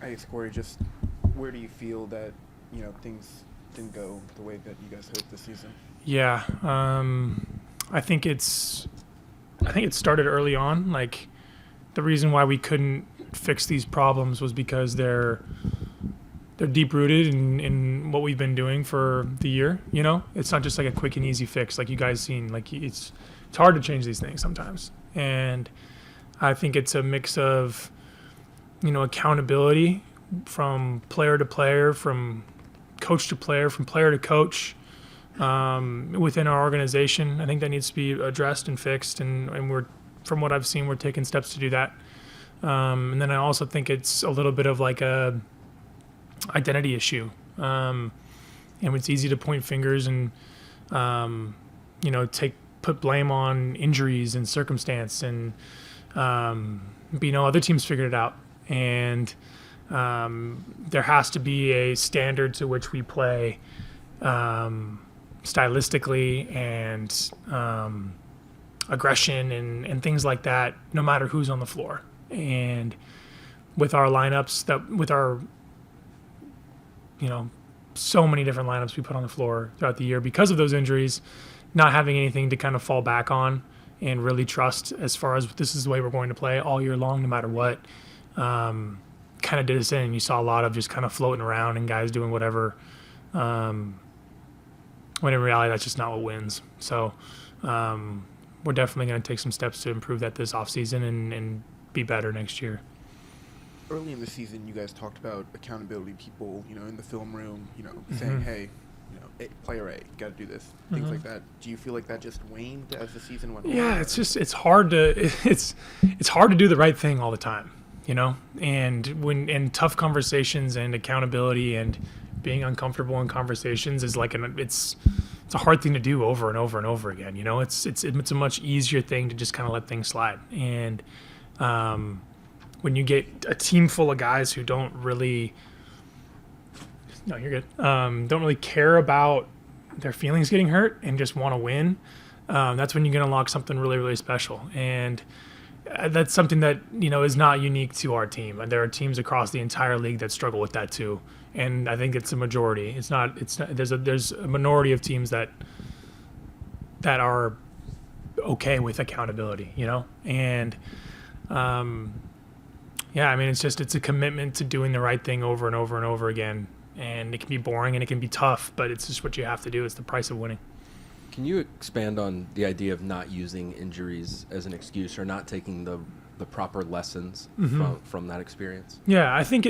I guess, Corey, just where do you feel that, things didn't go the way that you guys hoped this season? Yeah, I think it started early on. Like, the reason why we couldn't fix these problems was because they're deep rooted in what we've been doing for the year. It's not just like a quick and easy fix like you guys seen. Like, it's hard to change these things sometimes, and I think it's a mix of accountability from player to player, from coach to player, from player to coach, within our organization. I think that needs to be addressed and fixed, and we're, from what I've seen, we're taking steps to do that. And then I also think it's a little bit of like a identity issue, and it's easy to point fingers and put blame on injuries and circumstance, and other teams figured it out, and there has to be a standard to which we play stylistically and aggression and things like that, no matter who's on the floor. And with our lineups, with our so many different lineups we put on the floor throughout the year because of those injuries, not having anything to kind of fall back on and really trust as far as this is the way we're going to play all year long, no matter what, kind of did us in. You saw a lot of just kind of floating around and guys doing whatever, when in reality that's just not what wins. So we're definitely going to take some steps to improve that this offseason and be better next year. Early in the season, you guys talked about accountability, people, in the film room, saying, hey, player A, you got to do this, things like that. Do you feel like that just waned as the season went on? Yeah, it's hard to do the right thing all the time, and when in tough conversations and accountability and being uncomfortable in conversations is like it's a hard thing to do over and over and over again. It's a much easier thing to just kind of let things slide. And when you get a team full of guys who don't really, no, you're good, don't really care about their feelings getting hurt and just want to win, that's when you can unlock something really, really special. And that's something that, is not unique to our team. There are teams across the entire league that struggle with that too. And I think it's a majority. It's not, there's a minority of teams that are okay with accountability, and, it's a commitment to doing the right thing over and over and over again. And it can be boring and it can be tough, but it's just what you have to do. It's the price of winning. Can you expand on the idea of not using injuries as an excuse or not taking the proper lessons from that experience? Yeah, I think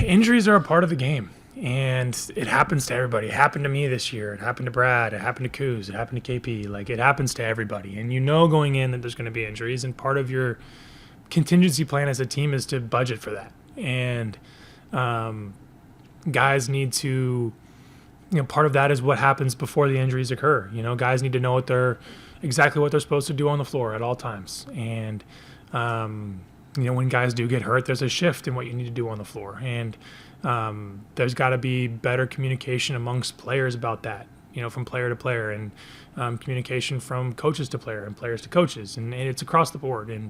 injuries are a part of the game, and it happens to everybody. It happened to me this year. It happened to Brad. It happened to Kuz. It happened to KP. Like, it happens to everybody. And going in that there's going to be injuries, and part of your contingency plan as a team is to budget for that. And guys need to, part of that is what happens before the injuries occur. Guys need to know exactly what they're supposed to do on the floor at all times. And, when guys do get hurt, there's a shift in what you need to do on the floor. And there's got to be better communication amongst players about that, from player to player, and communication from coaches to player and players to coaches. And it's across the board. And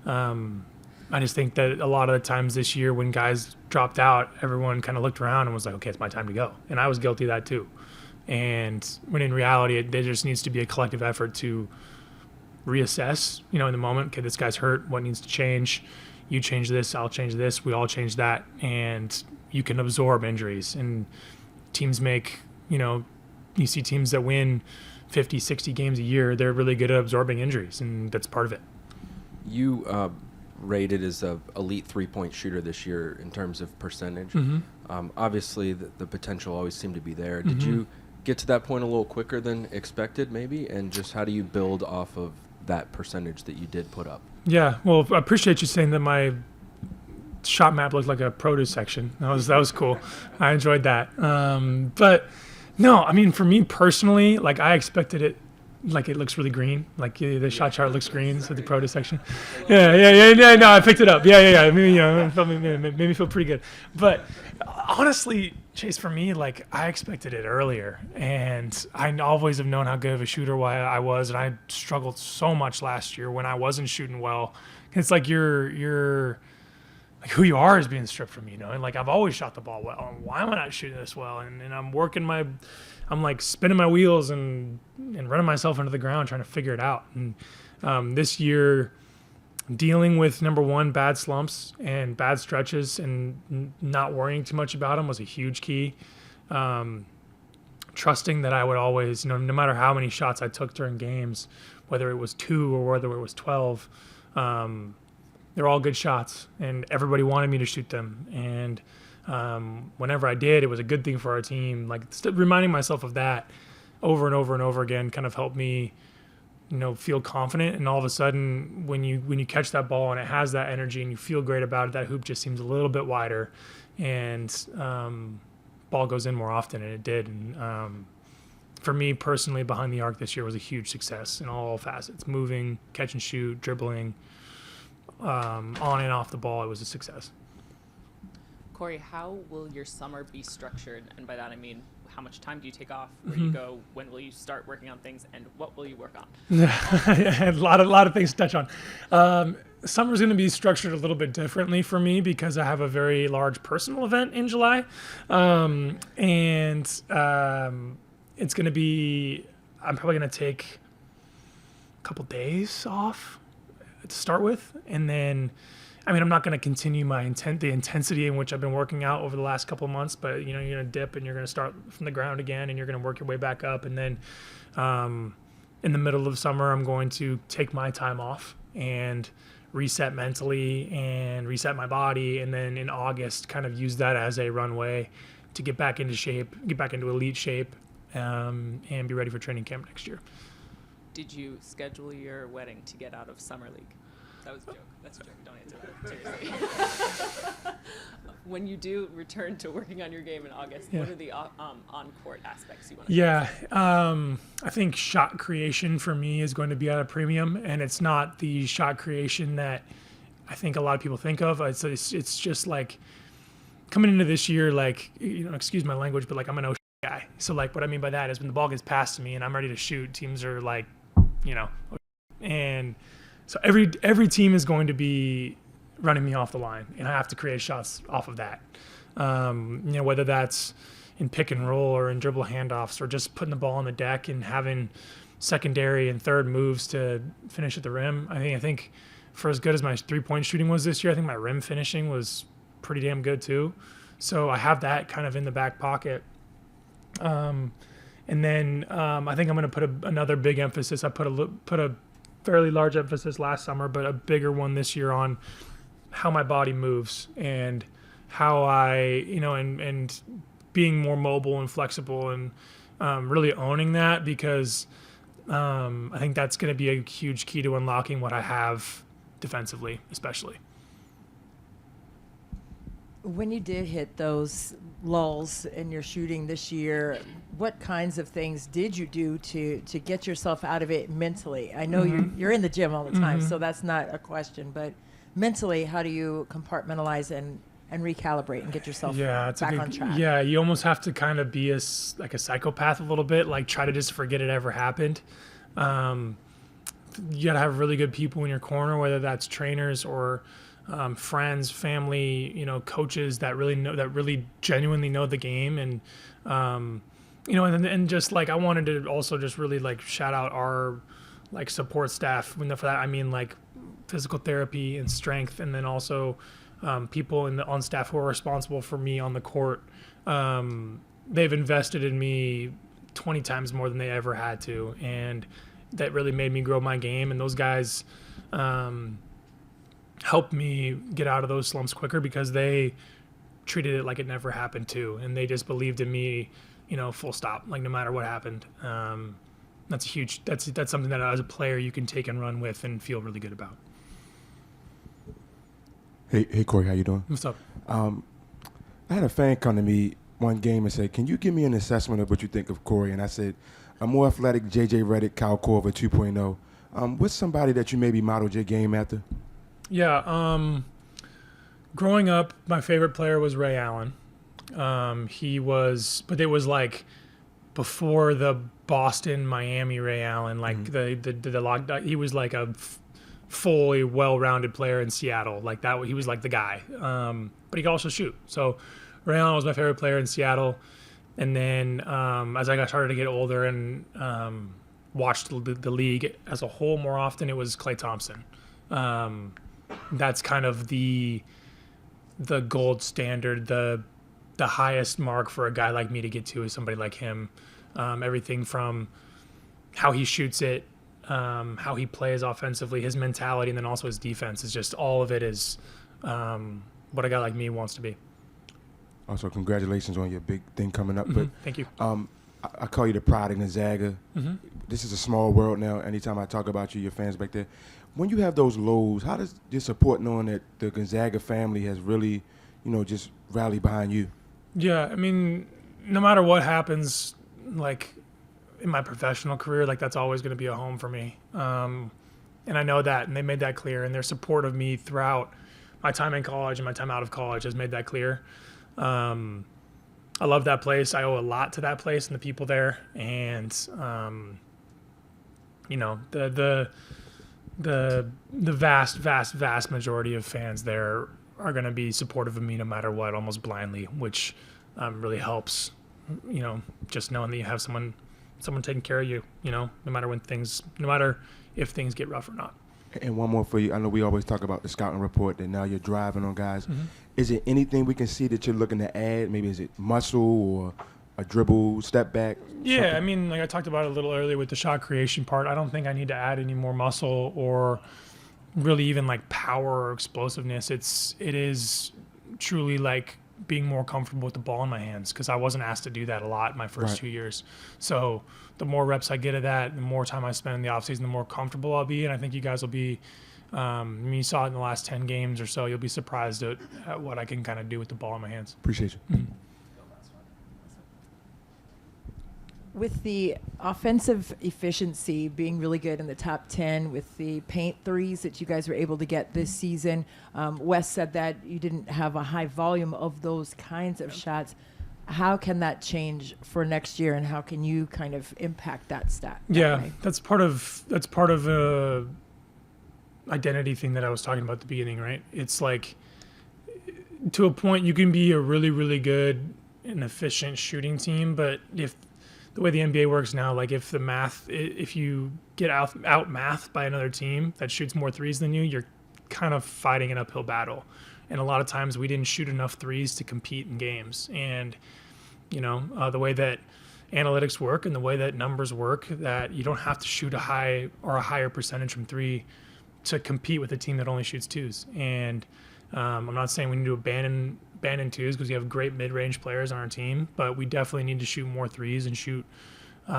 I just think that a lot of the times this year when guys dropped out, everyone kind of looked around and was like, okay, it's my time to go. And I was guilty of that too. And when in reality, there just needs to be a collective effort to reassess, in the moment. Okay, this guy's hurt. What needs to change? You change this, I'll change this. We all change that. And you can absorb injuries. And teams make, you see teams that win 50, 60 games a year. They're really good at absorbing injuries, and that's part of it. You rated as a elite three-point shooter this year in terms of percentage. Obviously, the potential always seemed to be there. Did you get to that point a little quicker than expected, maybe? And just how do you build off of that percentage that you did put up? Yeah, well, I appreciate you saying that my shot map looked like a produce section. That was cool. I enjoyed that. But no, for me personally, like, I expected it. Like, it looks really green. Like, the shot chart looks green, so the produce section. Yeah. No, I picked it up. Yeah. Made me feel pretty good. But honestly, Chase, for me, like, I expected it earlier, and I always have known how good of a shooter I was, and I struggled so much last year when I wasn't shooting well. It's like you're like, who you are is being stripped from you, you know, and like I've always shot the ball well. Why am I not shooting this well? And I'm like spinning my wheels and running myself into the ground trying to figure it out. And this year, dealing with number one, bad slumps and bad stretches and not worrying too much about them was a huge key. Trusting that I would always, you know, no matter how many shots I took during games, whether it was 2 or whether it was 12, they're all good shots, and everybody wanted me to shoot them. And whenever I did, it was a good thing for our team. Like reminding myself of that over and over and over again kind of helped me, you know, feel confident. And all of a sudden, when you catch that ball and it has that energy and you feel great about it, that hoop just seems a little bit wider, and ball goes in more often, and it did. And for me personally, behind the arc this year was a huge success in all facets: moving, catch and shoot, dribbling, on and off the ball. It was a success. Corey, how will your summer be structured? And by that I mean, how much time do you take off? Where do you go? When will you start working on things? And what will you work on? A lot of things to touch on. Summer's going to be structured a little bit differently for me because I have a very large personal event in July. It's going to be, I'm probably going to take a couple days off to start with. And then, I mean, I'm not going to continue the intensity in which I've been working out over the last couple of months, but you know, you're going to dip and you're going to start from the ground again, and you're going to work your way back up. And then, in the middle of summer, I'm going to take my time off and reset mentally and reset my body. And then in August, kind of use that as a runway to get back into shape, get back into elite shape, and be ready for training camp next year. Did you schedule your wedding to get out of summer league? That was a joke. That's a joke. Don't answer that. Seriously. When you do return to working on your game in August, what are the on-court aspects you want to I think shot creation for me is going to be at a premium, and it's not the shot creation that I think a lot of people think of. It's just like coming into this year, like, you know, excuse my language, but like I'm an O guy. So like what I mean by that is when the ball gets passed to me and I'm ready to shoot, teams are like, you know, and so every team is going to be running me off the line, and I have to create shots off of that. You know, whether that's in pick and roll or in dribble handoffs or just putting the ball on the deck and having secondary and third moves to finish at the rim. I think for as good as my 3-point shooting was this year, I think my rim finishing was pretty damn good too. So I have that kind of in the back pocket. And then I think I'm going to put another big emphasis. I put a fairly large emphasis last summer, but a bigger one this year on how my body moves and how I, you know, and being more mobile and flexible and really owning that, because I think that's going to be a huge key to unlocking what I have defensively, especially. When you did hit those lulls in your shooting this year, what kinds of things did you do to get yourself out of it mentally? I know you're in the gym all the time, so that's not a question, but mentally, how do you compartmentalize and recalibrate and get yourself back on track? Yeah, you almost have to kind of be like a psychopath a little bit, like try to just forget it ever happened. You got to have really good people in your corner, whether that's trainers or friends, family, you know, coaches that really genuinely know the game. And, you know, and just like, I wanted to also just really like shout out our like support staff. For that, I mean like physical therapy and strength. And then also, people on staff who are responsible for me on the court. They've invested in me 20 times more than they ever had to. And that really made me grow my game. And those guys, helped me get out of those slumps quicker because they treated it like it never happened too. And they just believed in me, you know, full stop, like no matter what happened. That's something that as a player you can take and run with and feel really good about. Hey Corey, how you doing? What's up? I had a fan come to me one game and say, can you give me an assessment of what you think of Corey? And I said, a more athletic 𝗙𝗢𝗪𝗧𝗧𝗢𝗪 2.0. What's somebody that you maybe modeled your game after? Yeah, growing up, my favorite player was Ray Allen. But it was like before the Boston, Miami Ray Allen, like the lockdown. He was like a fully well-rounded player in Seattle. Like that, he was like the guy. But he could also shoot. So Ray Allen was my favorite player in Seattle. And then as I got started to get older and watched the league as a whole more often, it was Klay Thompson. That's kind of the gold standard, the highest mark for a guy like me to get to is somebody like him. Everything from how he shoots it, how he plays offensively, his mentality, and then also his defense is just all of it is what a guy like me wants to be. Also, congratulations on your big thing coming up. But Thank you. I call you the pride of Gonzaga. This is a small world now. Anytime I talk about you, your fans back there. When you have those lows, how does your support knowing that the Gonzaga family has really, just rallied behind you? Yeah, I mean, no matter what happens, like in my professional career, like that's always going to be a home for me. And I know that, and they made that clear. And their support of me throughout my time in college and my time out of college has made that clear. I love that place. I owe a lot to that place and the people there. And, the vast majority of fans there are going to be supportive of me no matter what, almost blindly, which really helps, just knowing that you have someone taking care of you, no matter if things get rough or not. And one more for you. I know we always talk about the scouting report that now you're driving on guys. Is it anything we can see that you're looking to add? Maybe is it muscle or a dribble, step back? Yeah, something? I mean, like I talked about it a little earlier with the shot creation part. I don't think I need to add any more muscle or really even like power or explosiveness. It is truly like being more comfortable with the ball in my hands because I wasn't asked to do that a lot in my first 2 years. So the more reps I get of that, the more time I spend in the offseason, the more comfortable I'll be. And I think you guys will be, you saw it in the last 10 games or so, you'll be surprised at what I can kind of do with the ball in my hands. Appreciate you. With the offensive efficiency being really good in the top 10 with the paint threes that you guys were able to get this season, Wes said that you didn't have a high volume of those kinds of shots. How can that change for next year, and how can you kind of impact that stat? That's part of a identity thing that I was talking about at the beginning, right? It's like to a point you can be a really, really good and efficient shooting team, but if the way the NBA works now, like if you get out mathed by another team that shoots more threes than you, you're kind of fighting an uphill battle. And a lot of times we didn't shoot enough threes to compete in games. And, the way that analytics work and the way that numbers work, that you don't have to shoot a higher percentage from three to compete with a team that only shoots twos. And I'm not saying we need to abandon twos because we have great mid-range players on our team, but we definitely need to shoot more threes and shoot, we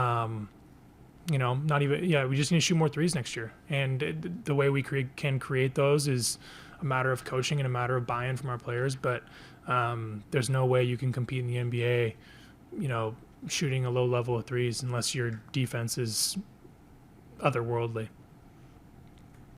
just need to shoot more threes next year. And the way we can create those is a matter of coaching and a matter of buy-in from our players. But there's no way you can compete in the NBA, shooting a low level of threes unless your defense is otherworldly.